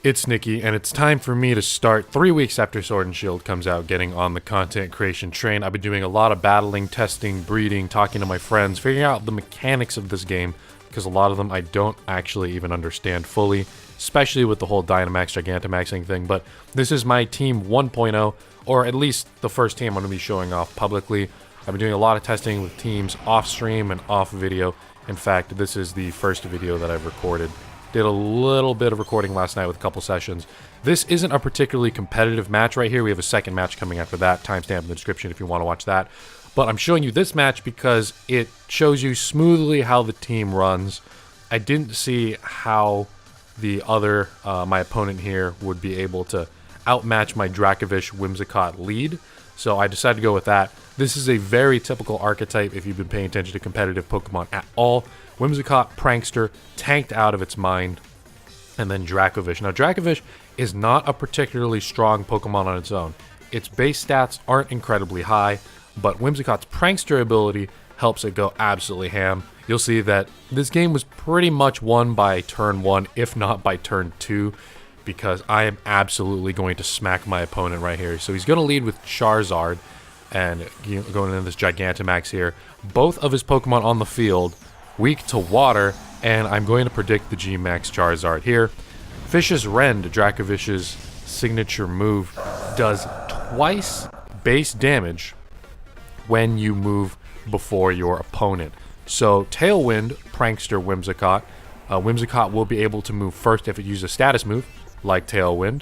It's Nicky, and it's time for me to start 3 weeks after Sword and Shield comes out, getting on the content creation train. I've been doing a lot of battling, testing, breeding, talking to my friends, figuring out the mechanics of this game, because a lot of them I don't actually even understand fully, especially with the whole Dynamax, Gigantamaxing thing. But this is my team 1.0, or at least the first team I'm going to be showing off publicly. I've been doing a lot of testing with teams off stream and off video. In fact, this is the first video that I've recorded. Did a little bit of recording last night with a couple sessions. This isn't a particularly competitive match right here. We have a second match coming after that. Timestamp in the description if you want to watch that. But I'm showing you this match because it shows you smoothly how the team runs. I didn't see how the other, my opponent here, would be able to outmatch my Dracovish Whimsicott lead. So I decided to go with that. This is a very typical archetype if you've been paying attention to competitive Pokemon at all. Whimsicott, Prankster, tanked out of its mind, and then Dracovish. Now, Dracovish is not a particularly strong Pokemon on its own. Its base stats aren't incredibly high, but Whimsicott's Prankster ability helps it go absolutely ham. You'll see that this game was pretty much won by turn 1, if not by turn 2, because I am absolutely going to smack my opponent right here. So he's going to lead with Charizard, and going into this Gigantamax here. Both of his Pokemon on the field weak to water, and I'm going to predict the G-Max Charizard here. Vicious Rend, Dracovish's signature move, does twice base damage when you move before your opponent. So Tailwind, Prankster, Whimsicott. Whimsicott will be able to move first if it uses a status move, like Tailwind.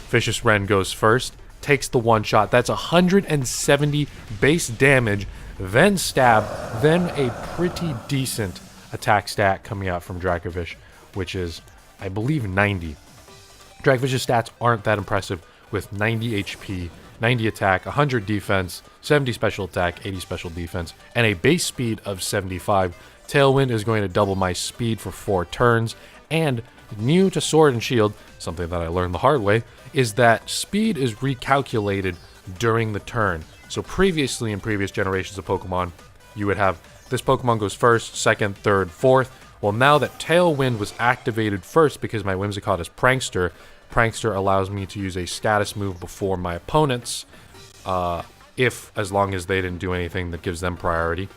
Vicious Rend goes first, takes the one shot. That's 170 base damage, then stab, then a pretty decent attack stat coming out from Dracovish, which is, I believe, 90. Dracovish's stats aren't that impressive with 90 HP, 90 attack, 100 defense, 70 special attack, 80 special defense, and a base speed of 75. Tailwind is going to double my speed for 4 turns, and new to Sword and Shield, something that I learned the hard way, is that speed is recalculated during the turn. So previously in previous generations of Pokemon, you would have this Pokemon goes first, second, third, fourth. Well, now that Tailwind was activated first because my Whimsicott is Prankster, Prankster allows me to use a status move before my opponents, as long as they didn't do anything that gives them priority.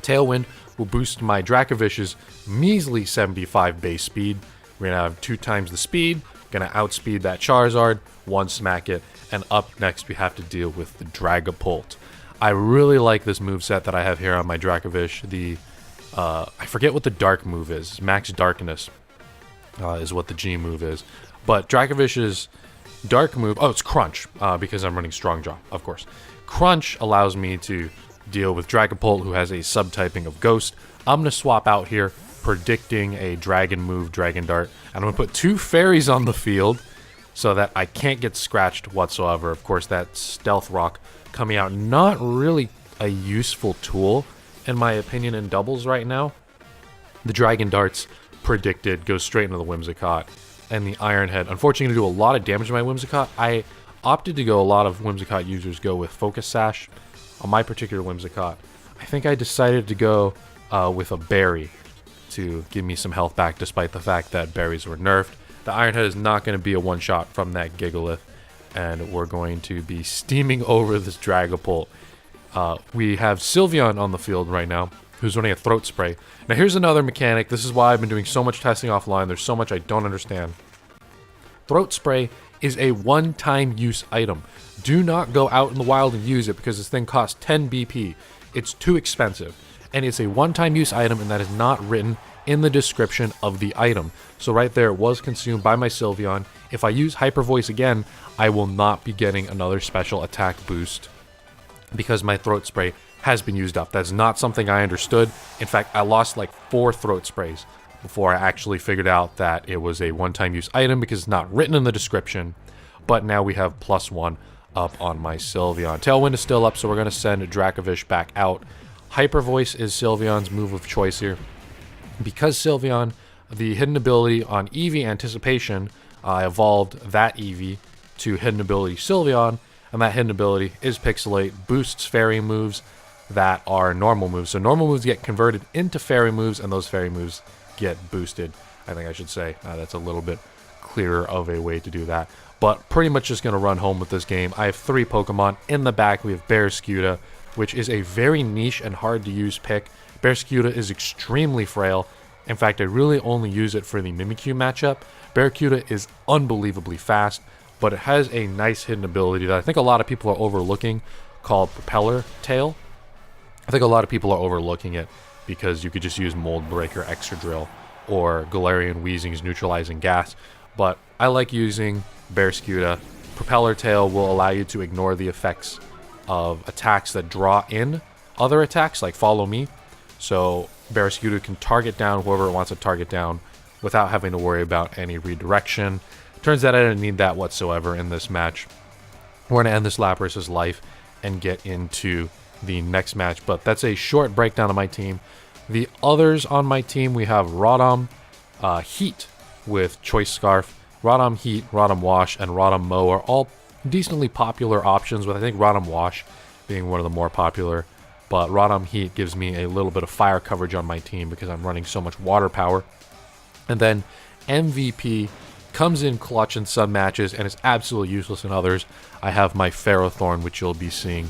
Tailwind will boost my Dracovish's measly 75 base speed. We're going to have 2 times the speed, going to outspeed that Charizard, 1 smack it, and up next we have to deal with the Dragapult. I really like this moveset that I have here on my Dracovish. I forget what the dark move is. Max Darkness is what the G move is. But Dracovish's dark move, oh, it's Crunch, because I'm running Strong Jaw, of course. Crunch allows me to deal with Dragapult, who has a subtyping of Ghost. I'm going to swap out here, predicting a Dragon move, Dragon Dart. And I'm going to put 2 fairies on the field so that I can't get scratched whatsoever. Of course, that Stealth Rock coming out, not really a useful tool, in my opinion, in doubles right now. The Dragon Darts predicted goes straight into the Whimsicott, and the Iron Head, unfortunately, going to do a lot of damage to my Whimsicott. I opted to go, a lot of Whimsicott users go with Focus Sash. On my particular Whimsicott, I think I decided to go with a Berry to give me some health back, despite the fact that berries were nerfed. The Iron Head is not going to be a one-shot from that Gigalith, and we're going to be steaming over this Dragapult. We have Sylveon on the field right now, who's running a Throat Spray. Now here's another mechanic. This is why I've been doing so much testing offline. There's so much I don't understand. Throat Spray is a one-time use item. Do not go out in the wild and use it because this thing costs 10 BP. It's too expensive. And it's a one-time use item, and that is not written in the description of the item. So right there, it was consumed by my Sylveon. If I use Hyper Voice again, I will not be getting another special attack boost because my Throat Spray has been used up. That's not something I understood. In fact, I lost like 4 Throat Sprays before I actually figured out that it was a one-time use item because it's not written in the description. But now we have +1 up on my Sylveon. Tailwind is still up, so we're going to send Dracovish back out. Hyper Voice is Sylveon's move of choice here. Because Sylveon, the hidden ability on Eevee Anticipation, I evolved that Eevee to hidden ability Sylveon, and that hidden ability is Pixelate, boosts fairy moves that are normal moves. So normal moves get converted into fairy moves, and those fairy moves get boosted. I think I should say that's a little bit clearer of a way to do that. But pretty much just going to run home with this game. I have 3 Pokemon. In the back, we have Barraskewda, which is a very niche and hard to use pick. Barraskewda is extremely frail. In fact, I really only use it for the Mimikyu matchup. Barraskewda is unbelievably fast, but it has a nice hidden ability that I think a lot of people are overlooking called Propeller Tail. I think a lot of people are overlooking it because you could just use Mold Breaker, Extra Drill, or Galarian Weezing's Neutralizing Gas. But I like using Barraskewda. Propeller Tail will allow you to ignore the effects of attacks that draw in other attacks, like Follow Me. So Barraskewda can target down whoever it wants to target down without having to worry about any redirection. Turns out I didn't need that whatsoever in this match. We're going to end this Lapras's life and get into the next match, but that's a short breakdown of my team. The others on my team, we have Rotom Heat with Choice Scarf, Rotom Heat, Rotom Wash, and Rotom Mow are all decently popular options, with I think Rotom Wash being one of the more popular. But Rotom Heat gives me a little bit of fire coverage on my team because I'm running so much water power. And then MVP comes in clutch in some matches and is absolutely useless in others. I have my Ferrothorn, which you'll be seeing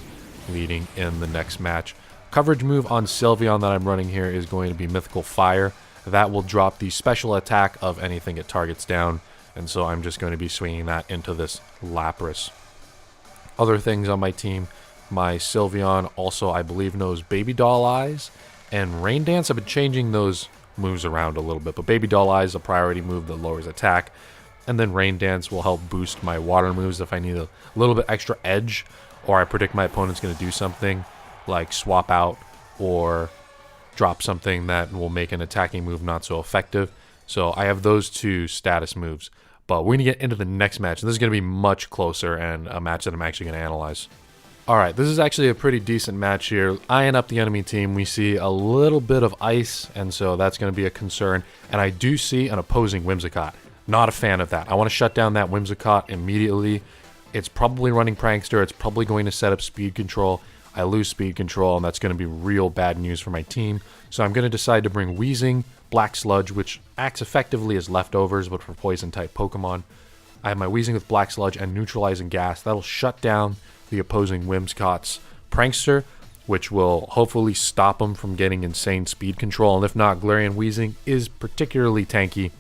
leading in the next match. Coverage move on Sylveon that I'm running here is going to be Mythical Fire. That will drop the special attack of anything it targets down, and so I'm just going to be swinging that into this Lapras. Other things on my team, my Sylveon also, I believe, knows Baby Doll Eyes, and Rain Dance. I've been changing those moves around a little bit, but Baby Doll Eyes is a priority move that lowers attack, and then Rain Dance will help boost my water moves if I need a little bit extra edge, or I predict my opponent's going to do something like swap out or drop something that will make an attacking move not so effective. So I have those 2 status moves. But we're going to get into the next match, and this is going to be much closer and a match that I'm actually going to analyze. Alright, this is actually a pretty decent match here. Eyeing up the enemy team, we see a little bit of ice, and so that's going to be a concern. And I do see an opposing Whimsicott. Not a fan of that. I want to shut down that Whimsicott immediately. It's probably running Prankster. It's probably going to set up speed control. I lose speed control, and that's going to be real bad news for my team. So I'm going to decide to bring Weezing, Black Sludge, which acts effectively as leftovers, but for poison-type Pokemon. I have my Weezing with Black Sludge and Neutralizing Gas. That'll shut down the opposing Whimsicott's Prankster, which will hopefully stop them from getting insane speed control. And if not, Galarian Weezing is particularly tanky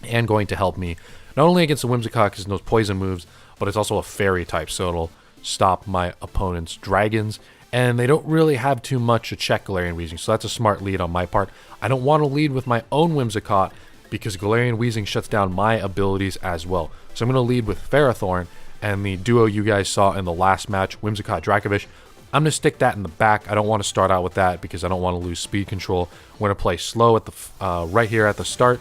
and going to help me, not only against the Whimsicott because it knows poison moves, but it's also a fairy type, so it'll stop my opponent's dragons. And they don't really have too much to check Galarian Weezing, so that's a smart lead on my part. I don't want to lead with my own Whimsicott because Galarian Weezing shuts down my abilities as well. So I'm going to lead with Ferrothorn, and the duo you guys saw in the last match, Whimsicott Dracovish, I'm going to stick that in the back. I don't want to start out with that because I don't want to lose speed control. We're going to play slow at the right here at the start,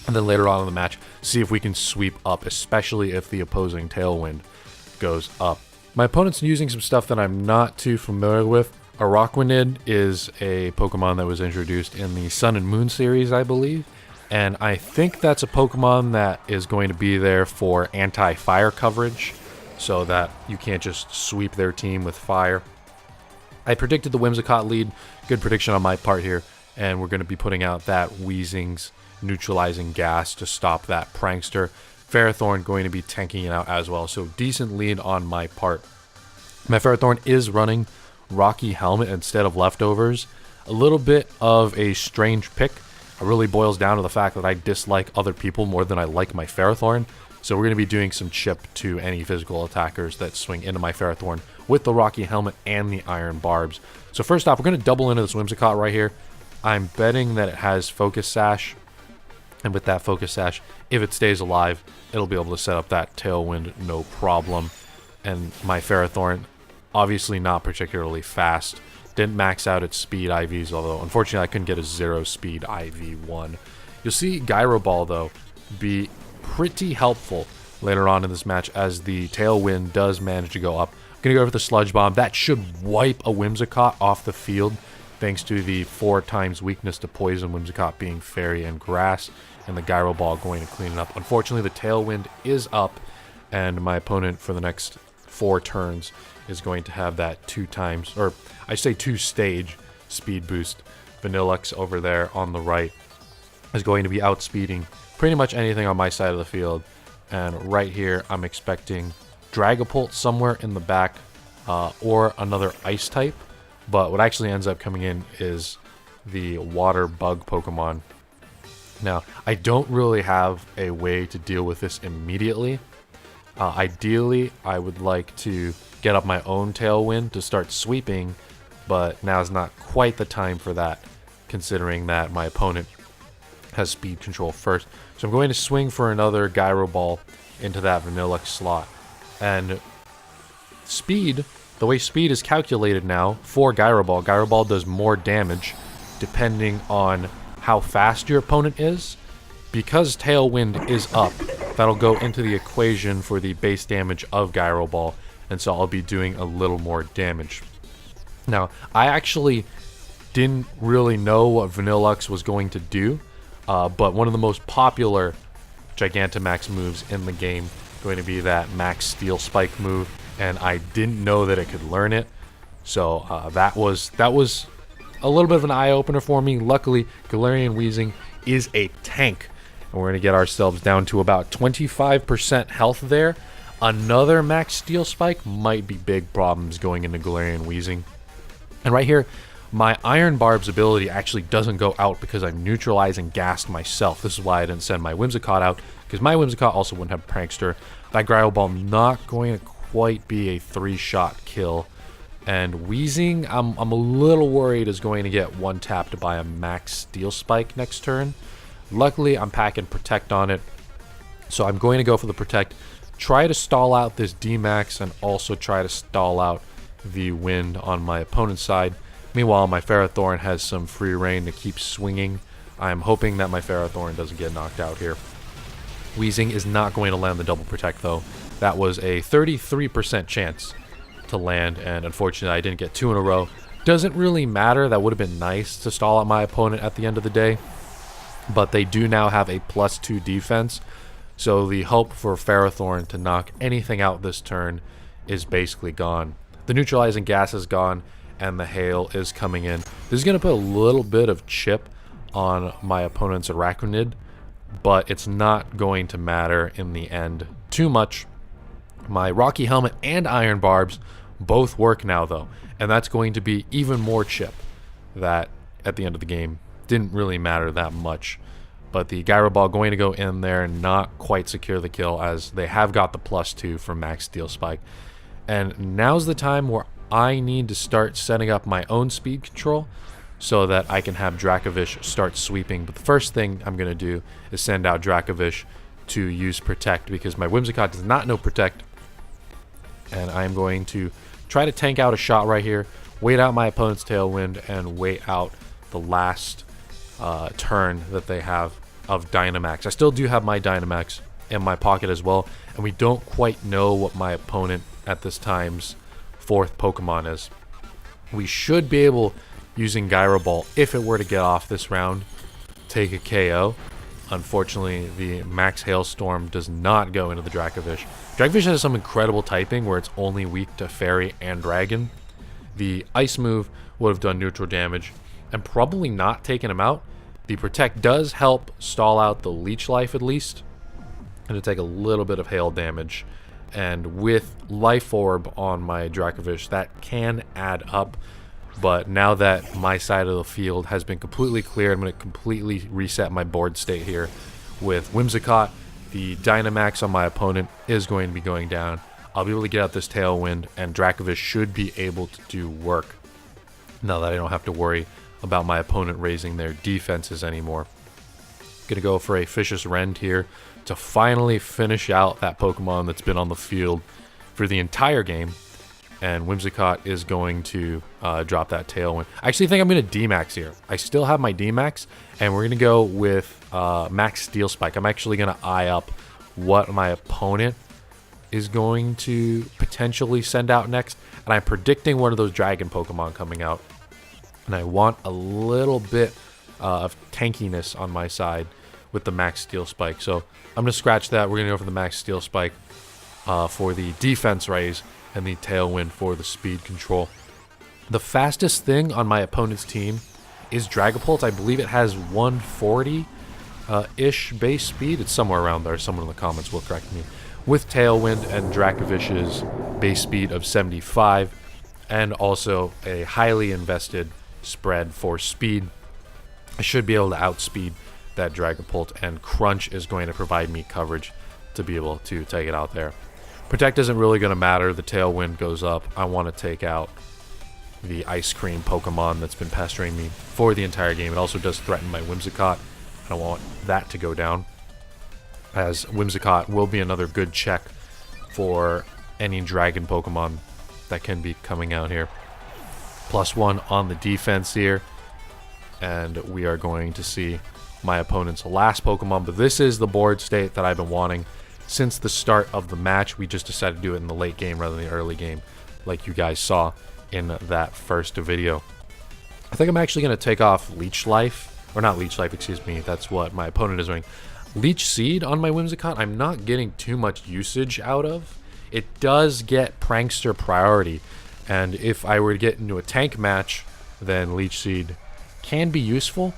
and then later on in the match, see if we can sweep up, especially if the opposing Tailwind goes up. My opponent's using some stuff that I'm not too familiar with. Araquanid is a Pokemon that was introduced in the Sun and Moon series, I believe. And I think that's a Pokemon that is going to be there for anti-fire coverage, so that you can't just sweep their team with fire. I predicted the Whimsicott lead. Good prediction on my part here. And we're going to be putting out that Weezing's Neutralizing Gas to stop that Prankster. Ferrothorn going to be tanking it out as well, so decent lead on my part. My Ferrothorn is running Rocky Helmet instead of leftovers. A little bit of a strange pick. It really boils down to the fact that I dislike other people more than I like my Ferrothorn. So we're going to be doing some chip to any physical attackers that swing into my Ferrothorn with the Rocky Helmet and the Iron Barbs. So first off, we're going to double into this Whimsicott right here. I'm betting that it has Focus Sash. And with that Focus Sash, if it stays alive, it'll be able to set up that Tailwind no problem. And my Ferrothorn, obviously not particularly fast. Didn't max out its speed IVs, although unfortunately I couldn't get a 0 speed IV1. You'll see Gyro Ball, though, be pretty helpful later on in this match as the Tailwind does manage to go up. I'm going to go for the Sludge Bomb. That should wipe a Whimsicott off the field, thanks to the 4 times weakness to poison, Whimsicott being fairy and grass, and the Gyro Ball going to clean it up. Unfortunately, the Tailwind is up, and my opponent for the next 4 turns is going to have that 2 times, or I say 2 stage speed boost. Vanillux over there on the right is going to be outspeeding pretty much anything on my side of the field. And right here, I'm expecting Dragapult somewhere in the back, or another Ice type. But what actually ends up coming in is the Water Bug Pokemon. Now, I don't really have a way to deal with this immediately. Ideally, I would like to get up my own Tailwind to start sweeping, but now's not quite the time for that, considering that my opponent has speed control first. So I'm going to swing for another Gyro Ball into that Vanilluxe slot. And speed, the way speed is calculated now for Gyro Ball does more damage depending on how fast your opponent is. Because Tailwind is up, that'll go into the equation for the base damage of Gyro Ball, and so I'll be doing a little more damage. Now, I actually didn't really know what Vanilluxe was going to do, but one of the most popular Gigantamax moves in the game going to be that Max Steel Spike move, and I didn't know that it could learn it, so that was a little bit of an eye-opener for me. Luckily, Galarian Weezing is a tank, and we're going to get ourselves down to about 25% health there. Another Max Steel Spike might be big problems going into Galarian Weezing. And right here, my Iron Barb's ability actually doesn't go out because I'm neutralizing gassed myself. This is why I didn't send my Whimsicott out, because my Whimsicott also wouldn't have Prankster. That Gyro Ball not going to quite be a 3-shot kill. And Weezing, I'm a little worried is going to get one-tapped by a Max Steel Spike next turn. Luckily, I'm packing Protect on it, so I'm going to go for the Protect, try to stall out this D-Max, and also try to stall out the Wind on my opponent's side. Meanwhile, my Ferrothorn has some free reign to keep swinging. I'm hoping that my Ferrothorn doesn't get knocked out here. Weezing is not going to land the double Protect, though. That was a 33% chance to land, and unfortunately I didn't get 2 in a row. Doesn't really matter. That would have been nice to stall out my opponent at the end of the day, but they do now have a +2 defense, so the hope for Ferrothorn to knock anything out this turn is basically gone. The neutralizing gas is gone, and the hail is coming in. This is going to put a little bit of chip on my opponent's Arachnid, but it's not going to matter in the end too much. My Rocky Helmet and Iron Barbs both work now, though, and that's going to be even more chip that at the end of the game didn't really matter that much. But the Gyro Ball going to go in there and not quite secure the kill, as they have got the +2 from Max Steel Spike. And now's the time where I need to start setting up my own speed control so that I can have Dracovish start sweeping. But the first thing I'm going to do is send out Dracovish to use Protect, because my Whimsicott does not know Protect. And I'm going to try to tank out a shot right here, wait out my opponent's Tailwind, and wait out the last turn that they have of Dynamax. I still do have my Dynamax in my pocket as well, and we don't quite know what my opponent at this time's 4th Pokemon is. We should be able, using Gyro Ball, if it were to get off this round, take a KO. Unfortunately, the Max Hailstorm does not go into the Dracovish. Dracovish has some incredible typing where it's only weak to Fairy and Dragon. The Ice move would have done neutral damage and probably not taken him out. The Protect does help stall out the Leech Life at least, and to take a little bit of hail damage. And with Life Orb on my Dracovish, that can add up. But now that my side of the field has been completely cleared, I'm going to completely reset my board state here. With Whimsicott, the Dynamax on my opponent is going to be going down. I'll be able to get out this Tailwind, and Dracovish should be able to do work now that I don't have to worry about my opponent raising their defenses anymore. Gonna go for a Vicious Rend here to finally finish out that Pokemon that's been on the field for the entire game. And Whimsicott is going to drop that Tailwind. I actually think I'm going to D-Max here. I still have my D-Max, and we're going to go with Max Steel Spike. I'm actually going to eye up what my opponent is going to potentially send out next. And I'm predicting one of those Dragon Pokemon coming out. And I want a little bit of tankiness on my side with the Max Steel Spike. So I'm going to scratch that. We're going to go for the Max Steel Spike for the defense raise, and the Tailwind for the speed control. The fastest thing on my opponent's team is Dragapult. I believe it has 140 ish base speed. It's somewhere around there. Someone in the comments will correct me. With Tailwind and Dracovish's base speed of 75, and also a highly invested spread for speed, I should be able to outspeed that Dragapult, and Crunch is going to provide me coverage to be able to take it out there. Protect isn't really going to matter. The Tailwind goes up. I want to take out the Ice Cream Pokemon that's been pestering me for the entire game. It also does threaten my Whimsicott. I don't want that to go down, as Whimsicott will be another good check for any Dragon Pokemon that can be coming out here. +1 on the defense here, and we are going to see my opponent's last Pokemon. But this is the board state that I've been wanting since the start of the match. We just decided to do it in the late game rather than the early game, like you guys saw in that first video. I think I'm actually going to take off Leech Life, or not Leech Life, excuse me. That's what my opponent is doing. Leech Seed on my Whimsicott, I'm not getting too much usage out of. It does get Prankster priority, and if I were to get into a tank match, then Leech Seed can be useful.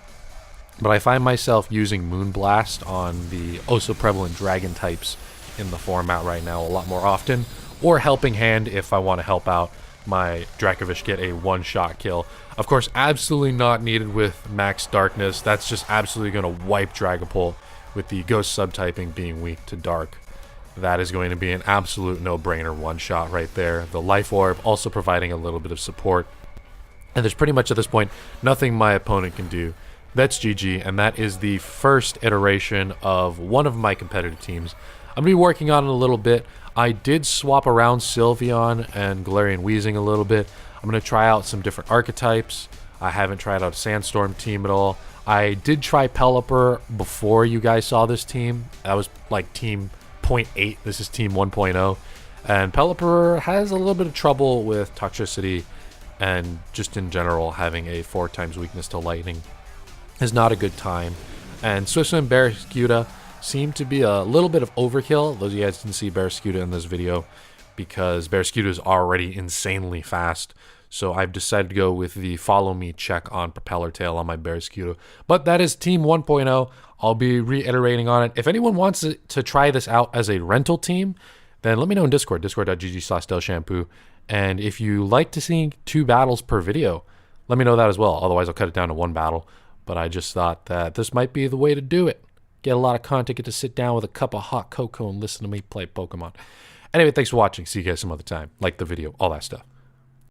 But I find myself using Moonblast on the also prevalent dragon types in the format right now a lot more often, or Helping Hand if I want to help out my Dracovish get a one-shot kill. Of course, absolutely not needed with Max Darkness. That's just absolutely going to wipe Dragapult with the Ghost subtyping being weak to Dark. That is going to be an absolute no-brainer one-shot right there. The Life Orb also providing a little bit of support. And there's pretty much at this point nothing my opponent can do. That's GG, and that is the first iteration of one of my competitive teams. I'm going to be working on it a little bit. I did swap around Sylveon and Galarian Weezing a little bit. I'm going to try out some different archetypes. I haven't tried out a Sandstorm team at all. I did try Pelipper before you guys saw this team. That was like team 0.8. This is team 1.0. And Pelipper has a little bit of trouble with toxicity, and just in general having a 4x weakness to lightning is not a good time. And Swiftswim and Barraskewda seem to be a little bit of overkill. Those of you guys didn't see Barraskewda in this video because Barraskewda is already insanely fast. So I've decided to go with the follow me check on Propeller Tail on my Barraskewda. But that is team 1.0. I'll be reiterating on it. If anyone wants to try this out as a rental team, then let me know in Discord, discord.gg/DellShampoo. And if you like to see 2 battles per video, let me know that as well. Otherwise, I'll cut it down to 1 battle. But I just thought that this might be the way to do it. Get a lot of content, get to sit down with a cup of hot cocoa and listen to me play Pokemon. Anyway, thanks for watching. See you guys some other time. Like the video, all that stuff.